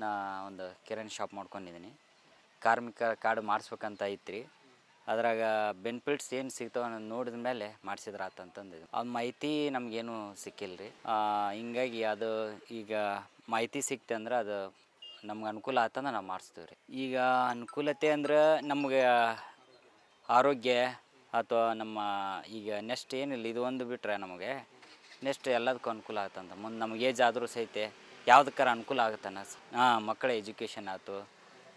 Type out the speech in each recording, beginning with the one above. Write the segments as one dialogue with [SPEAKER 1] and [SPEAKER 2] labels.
[SPEAKER 1] ನಾ ಒಂದು ಕಿರಾಣಿ ಶಾಪ್ ಮಾಡ್ಕೊಂಡಿದ್ದೀನಿ. ಕಾರ್ಮಿಕ ಕಾರ್ಡ್ ಮಾಡಿಸ್ಬೇಕಂತ ಐತ್ರಿ. ಅದ್ರಾಗ ಬೆನಿಫಿಟ್ಸ್ ಏನು ಸಿಗ್ತಾವೆ ಅನ್ನೋದು ನೋಡಿದ ಮೇಲೆ ಮಾಡಿಸಿದ್ರೆ ಆತಂತಂದು ಆ ಮಾಹಿತಿ ನಮಗೇನು ಸಿಕ್ಕಿಲ್ಲ ರೀ. ಹಿಂಗಾಗಿ ಅದು ಈಗ ಮಾಹಿತಿ ಸಿಕ್ತು ಅಂದ್ರೆ ಅದು ನಮ್ಗೆ ಅನುಕೂಲ ಆತಂದ್ರೆ ನಾವು ಮಾಡಿಸ್ತೀವಿ ರೀ. ಈಗ ಅನುಕೂಲತೆ ಅಂದ್ರೆ ನಮ್ಗೆ ಆರೋಗ್ಯ ಅಥವಾ ನಮ್ಮ ಈಗ ನೆಕ್ಸ್ಟ್ ಏನಿಲ್ಲ, ಇದು ಒಂದು ಬಿಟ್ಟರೆ ನಮಗೆ ನೆಕ್ಸ್ಟ್ ಎಲ್ಲದಕ್ಕೂ ಅನುಕೂಲ ಆಗುತ್ತಂತ. ಮುಂದೆ ನಮ್ಗೆ ಏಜ್ ಆದರೂ ಸಹಿತ ಯಾವುದಕ್ಕಾರ ಅನುಕೂಲ ಆಗುತ್ತಾನ. ಮಕ್ಕಳ ಎಜುಕೇಷನ್ ಆಯ್ತು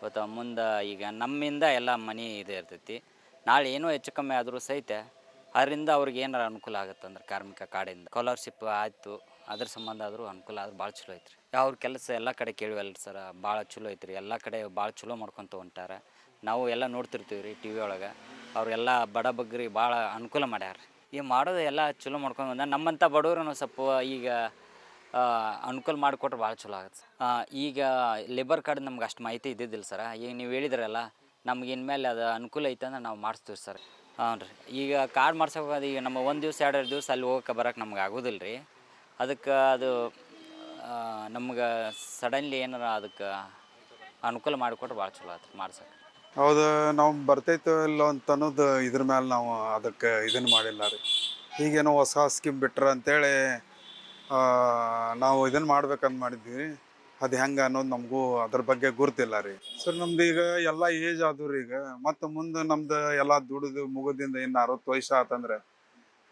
[SPEAKER 1] ಅಥವಾ ಮುಂದೆ ಈಗ ನಮ್ಮಿಂದ ಎಲ್ಲ ಮನೆ ಇದು ಇರ್ತೈತಿ. ನಾಳೆ ಏನೋ ಹೆಚ್ಚು ಕಮ್ಮಿ ಆದರೂ ಸಹಿತ ಅದರಿಂದ ಅವ್ರಿಗೆ ಏನಾರ ಅನುಕೂಲ ಆಗುತ್ತಂದ್ರೆ ಕಾರ್ಮಿಕ ಕಾರ್ಡಿಂದ ಸ್ಕಾಲರ್ಶಿಪ್ ಆಯಿತು, ಅದ್ರ ಸಂಬಂಧ ಆದರೂ ಅನುಕೂಲ ಆದ್ರೆ ಭಾಳ ಚಲೋ ಐತ್ರಿ. ಅವ್ರ ಕೆಲಸ ಎಲ್ಲ ಕಡೆ ಕೇಳಿವಲ್ಲ ಸರ್, ಭಾಳ ಚಲೋ ಐತ್ರಿ. ಎಲ್ಲ ಕಡೆ ಭಾಳ ಚಲೋ ಮಾಡ್ಕೊತ ಹೊಂಟಾರ. ನಾವು ಎಲ್ಲ ನೋಡ್ತಿರ್ತೀವಿ ರೀ ಟಿ ವಿ ಒಳಗೆ. ಅವರೆಲ್ಲ ಬಡ ಬಗ್ಗರಿಗೆ ಭಾಳ ಅನುಕೂಲ ಮಾಡ್ಯಾರ. ಈಗ ಮಾಡೋದು ಎಲ್ಲ ಚಲೋ ಮಾಡ್ಕೊಂಡು ಬಂದ ನಮ್ಮಂಥ ಬಡವ್ರೂ ಸ್ವಲ್ಪ ಈಗ ಅನುಕೂಲ ಮಾಡಿಕೊಟ್ರೆ ಭಾಳ ಚಲೋ ಆಗುತ್ತೆ. ಈಗ ಲೇಬರ್ ಕಾರ್ಡ್ ನಮ್ಗೆ ಅಷ್ಟು ಮಾಹಿತಿ ಇದ್ದಿದ್ದಿಲ್ಲ ಸರ. ಈಗ ನೀವು ಹೇಳಿದ್ರಲ್ಲ, ನಮ್ಗೆ ಇನ್ಮೇಲೆ ಅದು ಅನುಕೂಲ ಐತೆ ಅಂದ್ರೆ ನಾವು ಮಾಡಿಸ್ತೀವಿ ಸರ್. ಹಾಂ ರೀ. ಈಗ ಕಾರ್ಡ್ ಮಾಡ್ಸೋದು ಈಗ ನಮ್ಮ 1 ದಿವಸ 2 ದಿವಸ ಅಲ್ಲಿ ಹೋಗಕ್ಕೆ ಬರೋಕೆ ನಮ್ಗೆ ಆಗೋದಿಲ್ಲ ರೀ. ಅದಕ್ಕೆ ಅದು ನಮ್ಗೆ ಸಡನ್ಲಿ ಏನಾರ ಅದಕ್ಕೆ ಅನುಕೂಲ ಮಾಡಿಕೊಟ್ರೆ ಭಾಳ ಚಲೋ ಆಯ್ತು ಮಾಡ್ಸೋಕೆ.
[SPEAKER 2] ಹೌದು, ನಾವು ಬರ್ತೈತೋ ಇಲ್ಲೋ ಅಂತ ಅನ್ನೋದು ಇದ್ರ ಮೇಲೆ ನಾವು ಅದಕ್ಕೆ ಇದನ್ನು ಮಾಡಿಲ್ಲ ರೀ. ಈಗೇನೋ ಹೊಸ ಸ್ಕೀಮ್ ಬಿಟ್ರೆ ಅಂತೇಳಿ ನಾವು ಇದನ್ನು ಮಾಡ್ಬೇಕಂತ ಮಾಡಿದ್ವಿ. ಅದು ಹೆಂಗೆ ಅನ್ನೋದು ನಮಗೂ ಅದ್ರ ಬಗ್ಗೆ ಗುರ್ತಿಲ್ಲ ರೀ ಸರ್. ನಮ್ದು ಈಗ ಎಲ್ಲ ಏಜ್ ಆದ್ರೂ ಈಗ ಮತ್ತು ಮುಂದೆ ನಮ್ದು ಎಲ್ಲ ದುಡಿದು ಮುಗಿದಿಂದ ಇನ್ನು 60 ವಯಸ್ಸು ಆತಂದ್ರೆ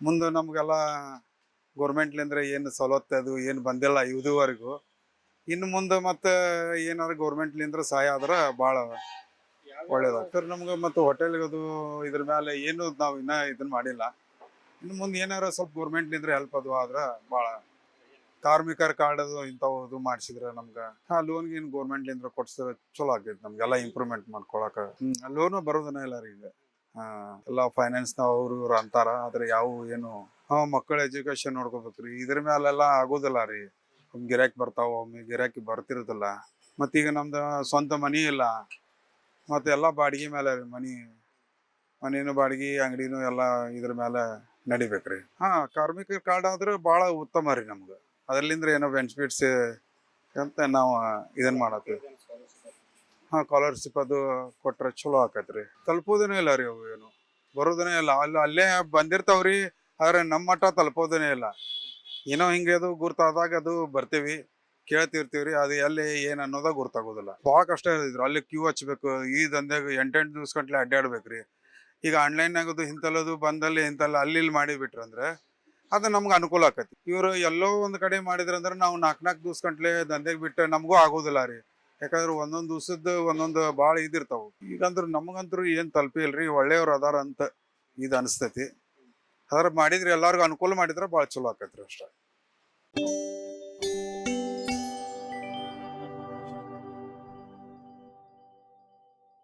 [SPEAKER 2] ಮುಂದೆ ನಮಗೆಲ್ಲ ಗೌರ್ಮೆಂಟ್ಲಿಂದ್ರೆ ಏನು ಸವಲತ್ತು ಅದು ಏನು ಬಂದಿಲ್ಲ ಇದುವರೆಗೂ. ಇನ್ನು ಮುಂದೆ ಮತ್ತೆ ಏನಾದ್ರು ಗೌರ್ಮೆಂಟ್ಲಿಂದ್ರೆ ಸಹಾಯ ಆದ್ರೆ ಭಾಳ ಒಳ್ಳೇದಾಗ್ತದೆ ಸರ್ ನಮ್ಗೆ. ಮತ್ತು ಹೋಟೆಲ್ಗದು ಇದ್ರ ಮೇಲೆ ಏನು ನಾವು ಇನ್ನೂ ಇದನ್ನ ಮಾಡಿಲ್ಲ. ಇನ್ನು ಮುಂದೆ ಏನಾರು ಸ್ವಲ್ಪ ಗೌರ್ಮೆಂಟ್ಲಿಂದ್ರೆ ಹೆಲ್ಪ್ ಅದು ಆದ್ರೆ ಭಾಳ ಕಾರ್ಮಿಕರ ಕಾರ್ಡ್ ಅದು ಇಂಥವು ಮಾಡಿಸಿದ್ರೆ ನಮ್ಗೆ ಲೋನ್ ಗೀನ್ ಗೌರ್ಮೆಂಟ್ಲಿಂದ ಕೊಡ್ಸಿದ್ರೆ ಚಲೋ ಆಗ್ತೈತಿ. ನಮ್ಗೆಲ್ಲ ಇಂಪ್ರೂವ್ಮೆಂಟ್ ಮಾಡ್ಕೊಳಕ್ಕೆ ಲೋನು ಬರೋದನ್ನ ಇಲ್ಲ ರೀ ಈಗ. ಎಲ್ಲ ಫೈನಾನ್ಸ್ನವ್ರು ಇವ್ರು ಅಂತಾರ, ಆದ್ರೆ ಯಾವ ಏನು ಮಕ್ಕಳ ಎಜುಕೇಶನ್ ನೋಡ್ಕೋಬೇಕ್ರಿ. ಇದ್ರ ಮೇಲೆಲ್ಲ ಆಗೋದಿಲ್ಲ ರೀ. ಒಮ್ಮೆ ಗಿರಾಕಿ ಬರ್ತಾವ, ಒಮ್ಮೆ ಗಿರಾಕಿ ಬರ್ತಿರೋದಿಲ್ಲ. ಮತ್ತೀಗ ನಮ್ದು ಸ್ವಂತ ಮನಿ ಇಲ್ಲ, ಮತ್ತೆ ಎಲ್ಲ ಬಾಡಿಗೆ ಮೇಲೆ ರೀ. ಮನಿನೂ ಬಾಡಿಗೆ, ಅಂಗಡಿನೂ ಎಲ್ಲ ಇದ್ರ ಮೇಲೆ ನಡಿಬೇಕ್ರಿ. ಕಾರ್ಮಿಕರ ಕಾರ್ಡ್ ಆದ್ರೆ ಭಾಳ ಉತ್ತಮ ರೀ ನಮ್ಗೆ. ಅದರಲ್ಲಿಂದ್ರೆ ಏನೋ ಬೆನಿಫಿಟ್ಸ್ ಅಂತ ನಾವು ಇದನ್ನ ಮಾಡತ್ತೀವಿ. ಸ್ಕಾಲರ್ಶಿಪ್ ಅದು ಕೊಟ್ರೆ ಚಲೋ ಆಕೈತ್ರಿ. ತಲುಪೋದನೇ ಇಲ್ಲ ರೀ, ಅವು ಏನು ಬರೋದನೇ ಇಲ್ಲ. ಅಲ್ಲೇ ಬಂದಿರ್ತಾವ್ರಿ, ಆದ್ರೆ ನಮ್ಮ ಮಟ್ಟ ತಲುಪೋದನೇ ಇಲ್ಲ. ಏನೋ ಹಿಂಗೆ ಅದು ಗುರ್ತಾದಾಗ ಅದು ಬರ್ತೀವಿ, ಕೇಳ್ತಿರ್ತೀವ್ರಿ. ಅದು ಎಲ್ಲಿ ಏನು ಅನ್ನೋದ ಗುರ್ತಾಗೋದಿಲ್ಲ. ಭಾಳ ಕಷ್ಟ ಇರ್ತಿದ್ರು. ಅಲ್ಲಿ ಕ್ಯೂ ಹಚ್ಬೇಕು. ಈ ದಂಧೆಗೆ 8 ದಿವ್ಸ ಗಂಟ್ಲೆ ಅಡ್ಡಾಡ್ಬೇಕ್ರಿ. ಈಗ ಆನ್ಲೈನ್ನಾಗದು ಇಂಥಲ್ಲದು ಬಂದಲ್ಲಿ ಇಂಥಲ್ಲ ಅಲ್ಲಿ ಇಲ್ಲಿ ಮಾಡಿಬಿಟ್ರಂದ್ರೆ ಅದು ನಮ್ಗೆ ಅನುಕೂಲ ಆಕೈತಿ. ಇವರು ಎಲ್ಲೋ ಒಂದು ಕಡೆ ಮಾಡಿದ್ರಂದ್ರೆ ನಾವು 4 ದಿವ್ಸ ಗಂಟ್ಲೆ ದಂಧೆಗೆ ಬಿಟ್ಟು ನಮಗೂ ಆಗೋದಿಲ್ಲ ರೀ. ಯಾಕಂದ್ರೆ ಒಂದೊಂದು ದಿವ್ಸದ್ದು ಒಂದೊಂದು ಭಾಳ ಇದಿರ್ತಾವೆ. ಈಗಂದ್ರೆ ನಮಗಂತೂ ಏನು ತಲುಪಿಲ್ರಿ. ಒಳ್ಳೆಯವ್ರು ಅದಾರ ಅಂತ ಇದು ಅನಿಸ್ತೈತಿ. ಅದ್ರ ಮಾಡಿದ್ರೆ ಎಲ್ಲರಿಗೂ ಅನುಕೂಲ ಮಾಡಿದ್ರೆ ಭಾಳ ಚಲೋ ಆಕೈತ್ರಿ ಅಷ್ಟೇ.